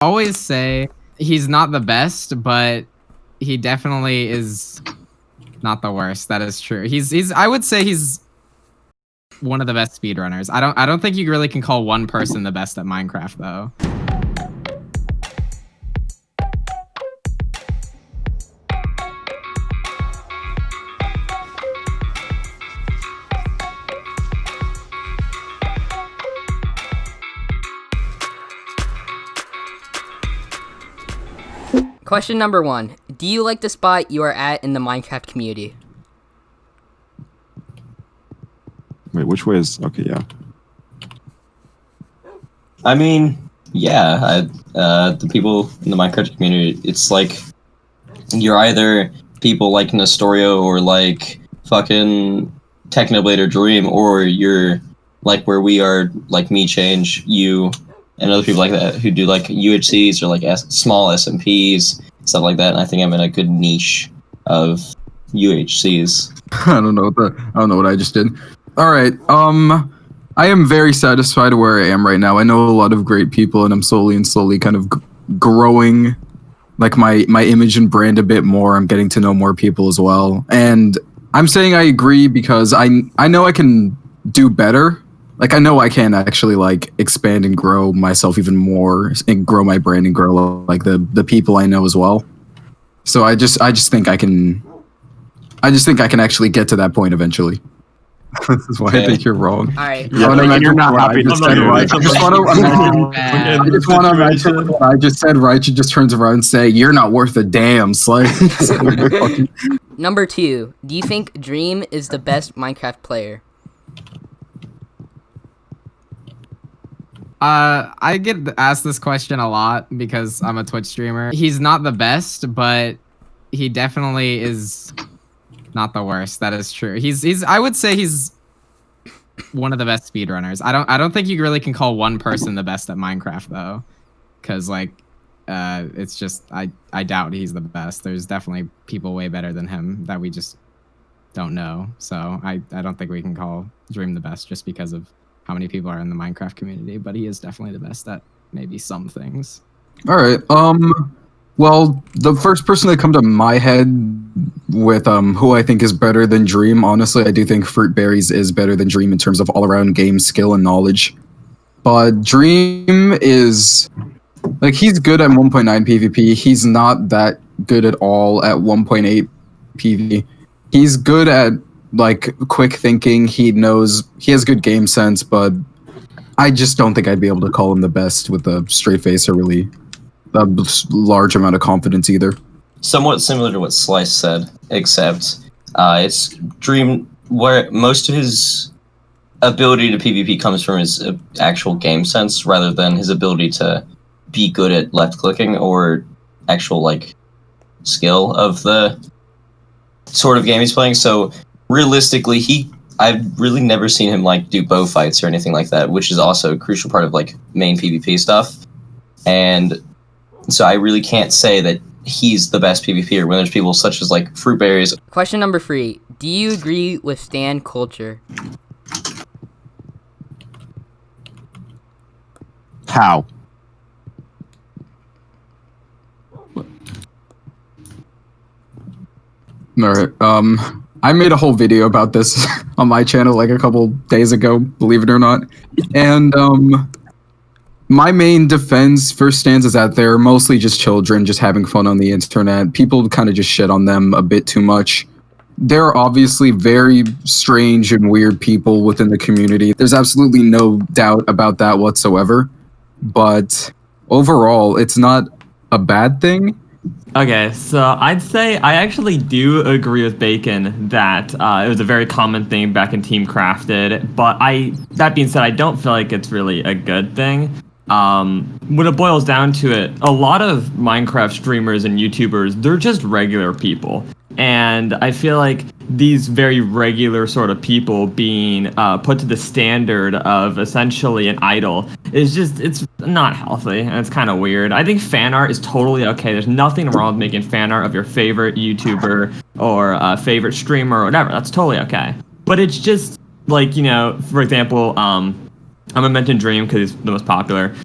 always say he's not the best, but he definitely is not the worst. That is true. He's I would say he's one of the best speedrunners. I don't think you really can call one person the best at Minecraft though. Question number 1. Do you like the spot you are at in the Minecraft community? Wait, which way is... Okay, yeah. I mean, yeah, the people in the Minecraft community, it's like, you're either people like Nestorio or like fucking Technoblade or Dream, or you're like where we are, like me, Change, you, and other people like that who do like UHCs or like small SMPs, stuff like that. And I think I'm in a good niche of UHCs. I don't know what I just did. All right. I am very satisfied where I am right now. I know a lot of great people, and I'm slowly kind of growing like my image and brand a bit more. I'm getting to know more people as well. And I'm saying I agree because I know I can do better. Like, I know I can actually, like, expand and grow myself even more and grow my brand and grow, like, the people I know as well. So I just think I can actually get to that point eventually. This is why I think you're wrong. All right. Yeah, you're not happy. I just want to imagine what I just said, right? She just turns around and say, "You're not worth a damn." Number 2. Do you think Dream is the best Minecraft player? I get asked this question a lot because I'm a Twitch streamer. He's not the best, but he definitely is not the worst. That is true. He's I would say he's one of the best speedrunners. I don't think you really can call one person the best at Minecraft though, because like it's just I doubt he's the best. There's definitely people way better than him that we just don't know. So I don't think we can call Dream the best just because of how many people are in the Minecraft community, but he is definitely the best at maybe some things. All right. Well, the first person that come to my head with who I think is better than Dream, honestly, I do think Fruit Berries is better than Dream in terms of all-around game skill and knowledge. But Dream is like, he's good at 1.9 PvP. He's not that good at all at 1.8 PvP. He's good at like quick thinking. He has good game sense, but I just don't think I'd be able to call him the best with a straight face or really a large amount of confidence either. Somewhat similar to what Slice said, except it's Dream, where most of his ability to PvP comes from his actual game sense rather than his ability to be good at left clicking or actual like skill of the sort of game he's playing. So realistically, I've really never seen him like do bow fights or anything like that, which is also a crucial part of like main PvP stuff. And so I really can't say that he's the best PvPer when there's people such as like Fruit Berries. Question number 3. Do you agree with stan culture? How? All right. I made a whole video about this on my channel like a couple days ago, believe it or not. And my main defense for stans is that they're mostly just children just having fun on the internet. People kind of just shit on them a bit too much. There are obviously very strange and weird people within the community. There's absolutely no doubt about that whatsoever. But overall, it's not a bad thing. Okay, so I'd say I actually do agree with Bacon that it was a very common thing back in Team Crafted, but that being said, I don't feel like it's really a good thing. When it boils down to it, a lot of Minecraft streamers and YouTubers, they're just regular people. And I feel like these very regular sort of people being put to the standard of essentially an idol it's not healthy, and it's kind of weird. I think fan art is totally okay. There's nothing wrong with making fan art of your favorite YouTuber or favorite streamer or whatever. That's totally okay. But it's just like, you know, for example, I'm gonna mention Dream because he's the most popular.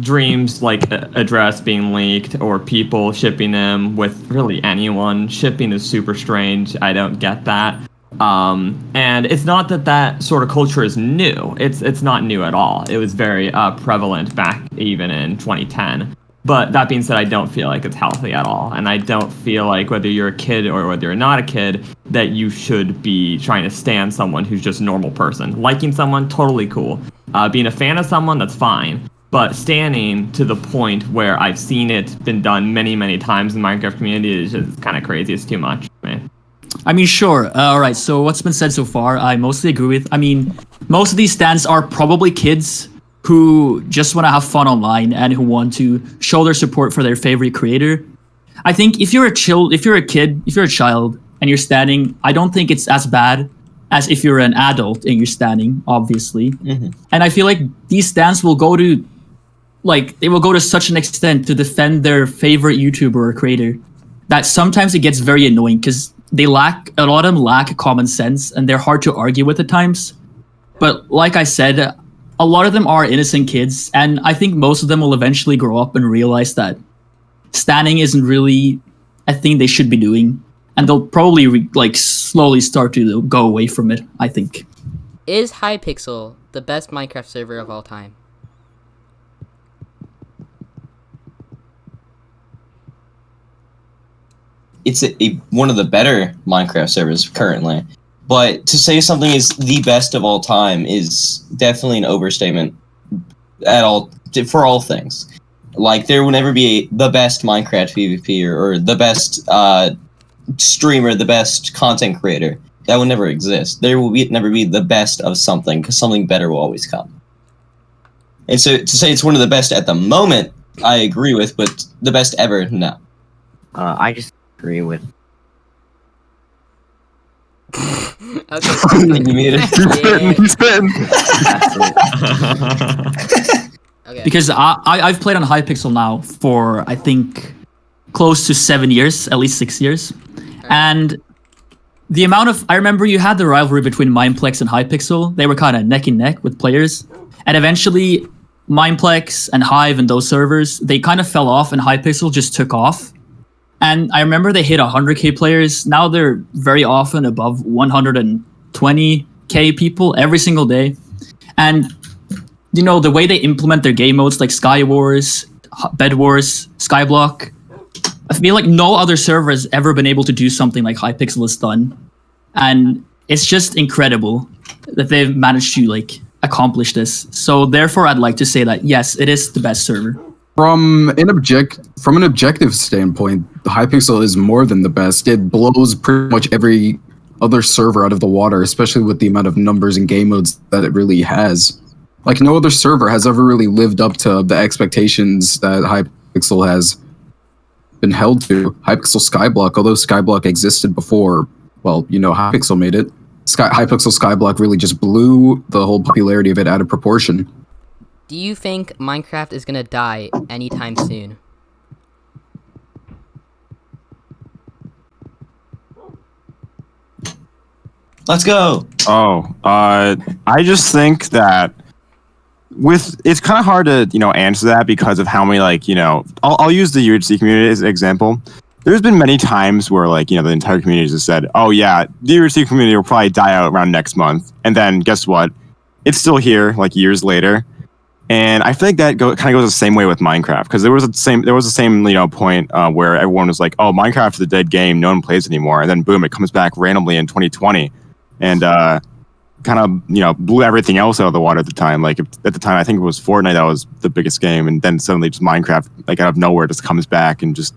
Dreams like address being leaked or people shipping them with really anyone. Shipping is super strange. I don't get that. And it's not that sort of culture is new. It's not new at all. It was very prevalent back even in 2010. But that being said, I don't feel like it's healthy at all. And I don't feel like whether you're a kid or whether you're not a kid, that you should be trying to stand someone who's just a normal person. Liking someone, totally cool. Being a fan of someone, that's fine. But standing to the point where I've seen it been done many, many times in the Minecraft community is just kind of crazy. It's too much for me. I mean, sure. All right. So what's been said so far, I mostly agree with. I mean, most of these stands are probably kids who just want to have fun online and who want to show their support for their favorite creator. I think if you're a child, and you're standing, I don't think it's as bad as if you're an adult and you're standing, obviously. Mm-hmm. And I feel like these stands will go to, such an extent to defend their favorite YouTuber or creator that sometimes it gets very annoying because a lot of them lack common sense and they're hard to argue with at times. But like I said, a lot of them are innocent kids, and I think most of them will eventually grow up and realize that standing isn't really a thing they should be doing, and they'll probably slowly start to go away from it, I think. Is Hypixel the best Minecraft server of all time? It's one of the better Minecraft servers currently. But to say something is the best of all time is definitely an overstatement for all things. Like, there will never be the best Minecraft PvP or the best streamer, the best content creator. That will never exist. There will never be the best of something, because something better will always come. And so to say it's one of the best at the moment, I agree with, but the best ever, no. I just agree with. Okay. You muted. He's spitting. Okay. Because I've played on Hypixel now for, I think, close to 7 years, at least 6 years. Right. And the amount of... I remember you had the rivalry between Mineplex and Hypixel. They were kind of neck and neck with players. And eventually, Mineplex and Hive and those servers, they kind of fell off and Hypixel just took off. And I remember they hit 100k players. Now they're very often above 120k people every single day. And, you know, the way they implement their game modes like Sky Wars, Bed Wars, Skyblock, I feel like no other server has ever been able to do something like Hypixel has done. And it's just incredible that they've managed to, accomplish this. So therefore, I'd like to say that, yes, it is the best server. From an objective standpoint, Hypixel is more than the best. It blows pretty much every other server out of the water, especially with the amount of numbers and game modes that it really has. Like, no other server has ever really lived up to the expectations that Hypixel has been held to. Hypixel Skyblock, although Skyblock existed before, well, Hypixel made it. Hypixel Skyblock really just blew the whole popularity of it out of proportion. Do you think Minecraft is gonna die anytime soon? Let's go. I just think that it's kind of hard to answer that because of how many I'll use the UHC community as an example. There's been many times where the entire community has said, oh yeah, the UHC community will probably die out around next month, and then guess what? It's still here years later. And I feel like that kind of goes the same way with Minecraft, because there was the same point where everyone was like, oh, Minecraft is a dead game, no one plays anymore, and then boom, it comes back randomly in 2020 and kind of blew everything else out of the water at the time. At the time, I think it was Fortnite that was the biggest game, and then suddenly just Minecraft out of nowhere just comes back and just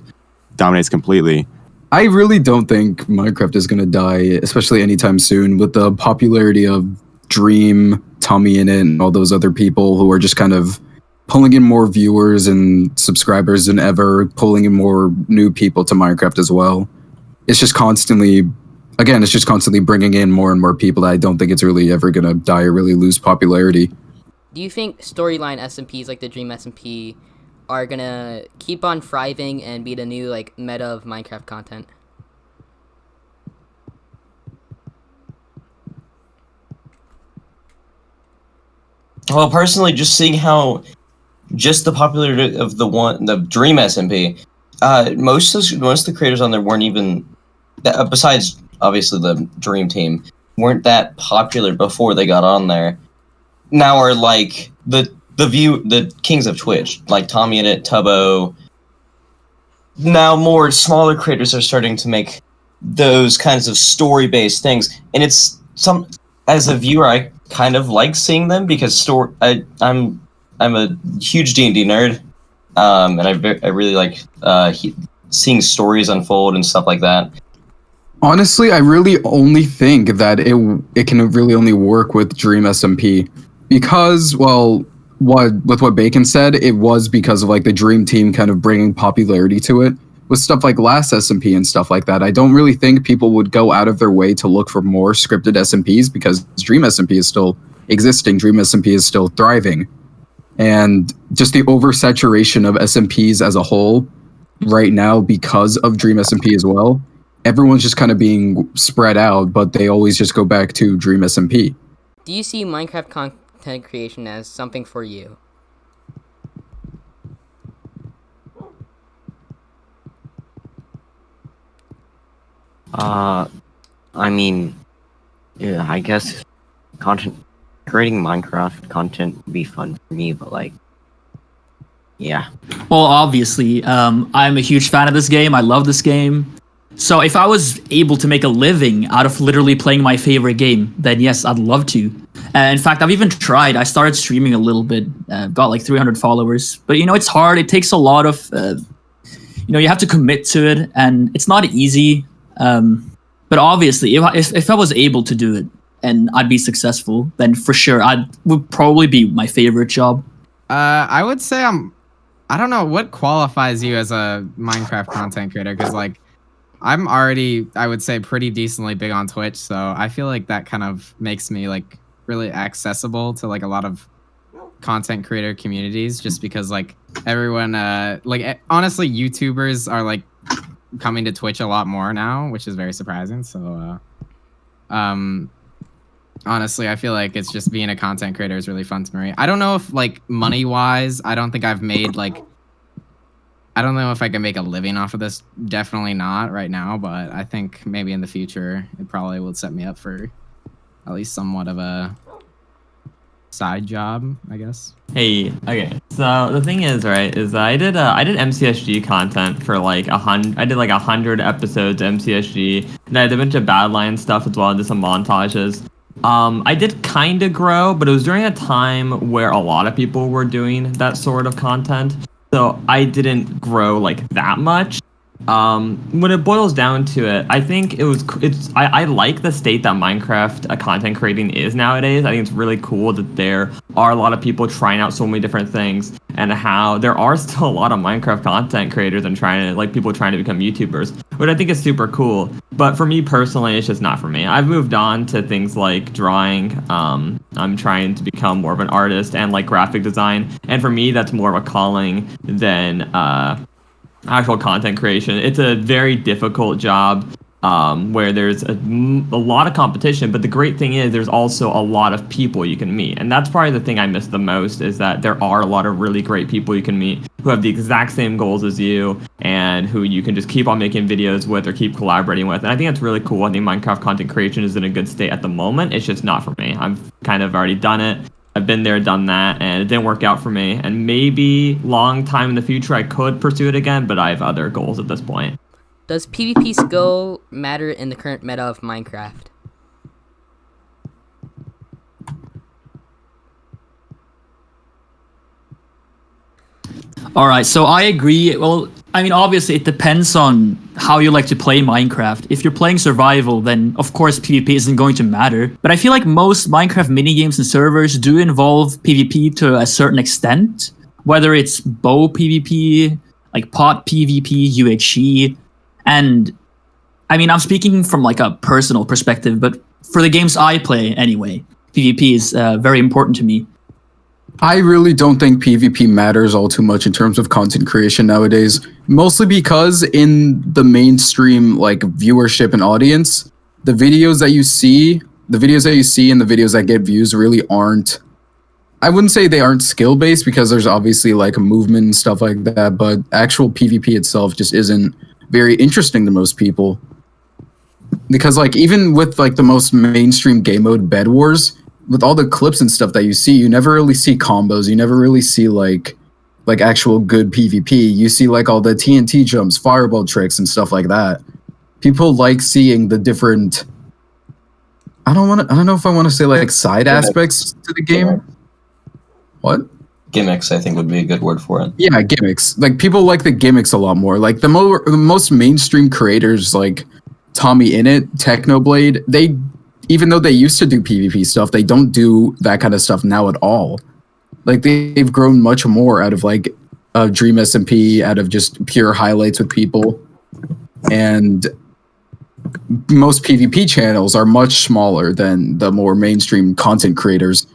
dominates completely. I really don't think Minecraft is going to die, especially anytime soon, with the popularity of Dream, Tommy in it, and all those other people who are just kind of pulling in more viewers and subscribers than ever, pulling in more new people to Minecraft as well. It's just constantly bringing in more and more people that I don't think it's really ever going to die or really lose popularity. Do you think storyline SMPs like the Dream SMP are gonna keep on thriving and be the new meta of Minecraft content? Well, personally, just seeing how just the popularity of the Dream SMP. Most of the creators on there weren't even, besides obviously the Dream Team, weren't that popular before they got on there. Now are like the kings of Twitch, like Tommy in it, Tubbo. Now more smaller creators are starting to make those kinds of story-based things, and it's as a viewer, I kind of like seeing them because I'm a huge D&D nerd, and I really like seeing stories unfold and stuff like that. Honestly, I really only think that it can really only work with Dream SMP because, well, with what Bacon said, it was because of like the Dream Team kind of bringing popularity to it. With stuff like Last SMP and stuff like that, I don't really think people would go out of their way to look for more scripted SMPs because Dream SMP is still existing. Dream SMP is still thriving. And just the oversaturation of SMPs as a whole right now because of Dream SMP as well, everyone's just kind of being spread out, but they always just go back to Dream SMP. Do you see Minecraft content creation as something for you? I mean, yeah, I guess creating Minecraft content would be fun for me, but like, yeah. Well, obviously, I'm a huge fan of this game. I love this game. So if I was able to make a living out of literally playing my favorite game, then yes, I'd love to. In fact, I've even tried. I started streaming a little bit, got like 300 followers. But, it's hard. It takes a lot of, you have to commit to it, and it's not easy. But obviously, if I was able to do it and I'd be successful, then for sure, would probably be my favorite job. I would say I don't know what qualifies you as a Minecraft content creator, because like I'm already, I would say, pretty decently big on Twitch, so I feel like that kind of makes me like really accessible to like a lot of content creator communities, just because like everyone honestly YouTubers are like coming to Twitch a lot more now, which is very surprising. So honestly, I feel like it's just being a content creator is really fun to me. I don't know if like money wise, I don't think I've made like, I don't know if I can make a living off of this. Definitely not right now, but I think maybe in the future it probably will set me up for at least somewhat of a side job, I guess. Hey, okay. So the thing is, right, is I did MCSG content for like 100. I did like 100 episodes of MCSG, and I did a bunch of Badlands stuff as well. I did some montages. I did kind of grow, but it was during a time where a lot of people were doing that sort of content. So I didn't grow like that much. When it boils down to it, I think I like the state that Minecraft content creating is nowadays. I think it's really cool that there are a lot of people trying out so many different things, and how there are still a lot of Minecraft content creators and people trying to become YouTubers, which I think is super cool. But for me personally, it's just not for me. I've moved on to things like drawing. I'm trying to become more of an artist and like graphic design, and for me, that's more of a calling than actual content creation. It's a very difficult job where there's a lot of competition, but the great thing is there's also a lot of people you can meet, and that's probably the thing I miss the most, is that there are a lot of really great people you can meet who have the exact same goals as you and who you can just keep on making videos with or keep collaborating with. And I think that's really cool. I think Minecraft content creation is in a good state at the moment. It's just not for me. I've kind of already done it. I've been there, done that, and it didn't work out for me. And maybe long time in the future I could pursue it again, but I have other goals at this point. Does PvP skill matter in the current meta of Minecraft? All right, so I agree. Well, I mean, obviously, it depends on how you like to play Minecraft. If you're playing survival, then of course PvP isn't going to matter. But I feel like most Minecraft minigames and servers do involve PvP to a certain extent, whether it's bow PvP, like pot PvP, UHC, and I mean, I'm speaking from like a personal perspective, but for the games I play anyway, PvP is very important to me. I really don't think PvP matters all too much in terms of content creation nowadays, mostly because in the mainstream like viewership and audience, the videos that you see and the videos that get views really aren't I wouldn't say they aren't skill based because there's obviously like a movement and stuff like that, but actual PvP itself just isn't very interesting to most people. Because like even with like the most mainstream game mode Bed Wars, with all the clips and stuff that you see, you never really see combos. You never really see like actual good PvP. You see like all the TNT jumps, fireball tricks, and stuff like that. People like seeing the different. I don't know if I want to say like side aspects to the game. What? Gimmicks, I think, would be a good word for it. Yeah, gimmicks. Like people like the gimmicks a lot more. Like the most mainstream creators like Tommy Innit, Technoblade, they even though they used to do PvP stuff, they don't do that kind of stuff now at all. Like they've grown much more out of like Dream SMP, out of just pure highlights with people. And most PvP channels are much smaller than the more mainstream content creators.